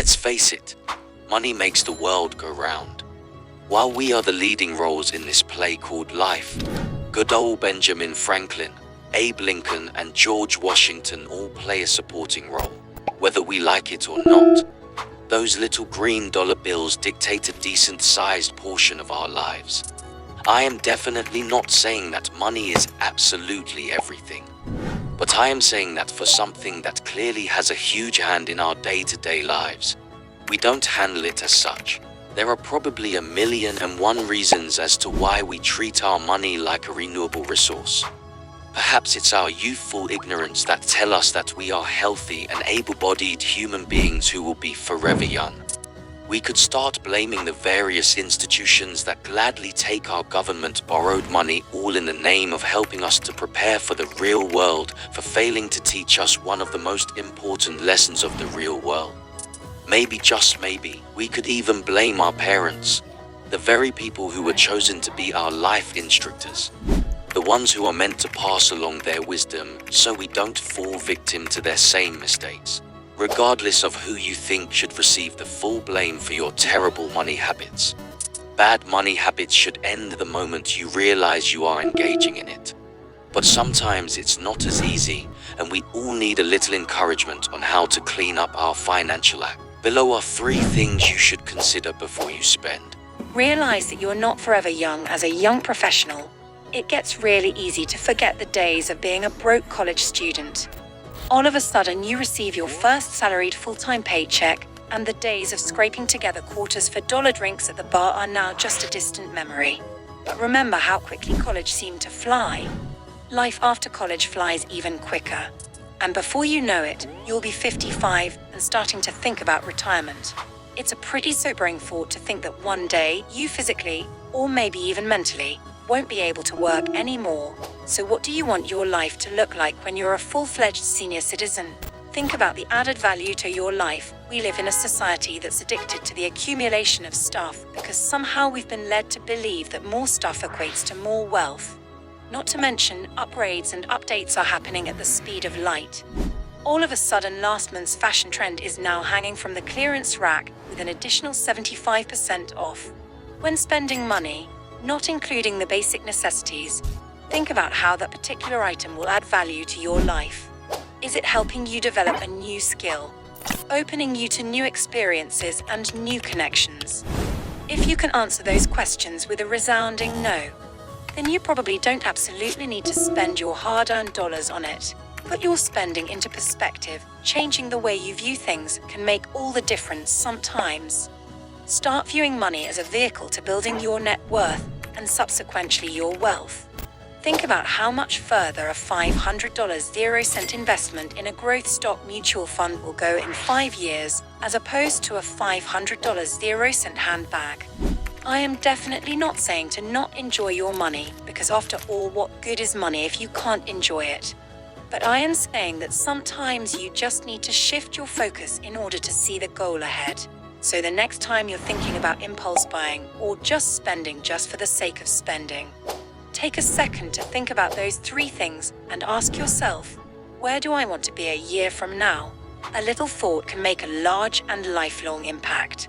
Let's face it, money makes the world go round. While we are the leading roles in this play called life, good old Benjamin Franklin, Abe Lincoln, and George Washington all play a supporting role, whether we like it or not. Those little green dollar bills dictate a decent-sized portion of our lives. I am definitely not saying that money is absolutely everything, but I am saying that for something that clearly has a huge hand in our day-to-day lives, we don't handle it as such. There are probably 1,000,001 reasons as to why we treat our money like a renewable resource. Perhaps it's our youthful ignorance that tell us that we are healthy and able-bodied human beings who will be forever young. We could start blaming the various institutions that gladly take our government-borrowed money, all in the name of helping us to prepare for the real world, for failing to teach us one of the most important lessons of the real world. Maybe, just maybe, we could even blame our parents, the very people who were chosen to be our life instructors, the ones who are meant to pass along their wisdom so we don't fall victim to their same mistakes. Regardless of who you think should receive the full blame for your terrible money habits, bad money habits should end the moment you realize you are engaging in it. But sometimes it's not as easy, and we all need a little encouragement on how to clean up our financial act. Below are 3 things you should consider before you spend. Realize that you're not forever young as a young professional. It gets really easy to forget the days of being a broke college student. All of a sudden, you receive your first salaried full-time paycheck, and the days of scraping together quarters for dollar drinks at the bar are now just a distant memory. But remember how quickly college seemed to fly. Life after college flies even quicker. And before you know it, you'll be 55 and starting to think about retirement. It's a pretty sobering thought to think that one day you physically, or maybe even mentally, won't be able to work anymore. So what do you want your life to look like when you're a full-fledged senior citizen? Think about the added value to your life. We live in a society that's addicted to the accumulation of stuff because somehow we've been led to believe that more stuff equates to more wealth. Not to mention, upgrades and updates are happening at the speed of light. All of a sudden, last month's fashion trend is now hanging from the clearance rack with an additional 75% off. When spending money, not including the basic necessities, think about how that particular item will add value to your life. Is it helping you develop a new skill, opening you to new experiences and new connections? If you can answer those questions with a resounding no, then you probably don't absolutely need to spend your hard-earned dollars on it. Put your spending into perspective. Changing the way you view things can make all the difference sometimes. Start viewing money as a vehicle to building your net worth and subsequently your wealth. Think about how much further a $500 0-cent investment in a growth stock mutual fund will go in 5 years, as opposed to a $500 0-cent handbag. I am definitely not saying to not enjoy your money, because after all, what good is money if you can't enjoy it? But I am saying that sometimes you just need to shift your focus in order to see the goal ahead. So the next time you're thinking about impulse buying or just spending just for the sake of spending, take a second to think about those 3 things and ask yourself, where do I want to be a year from now? A little thought can make a large and lifelong impact.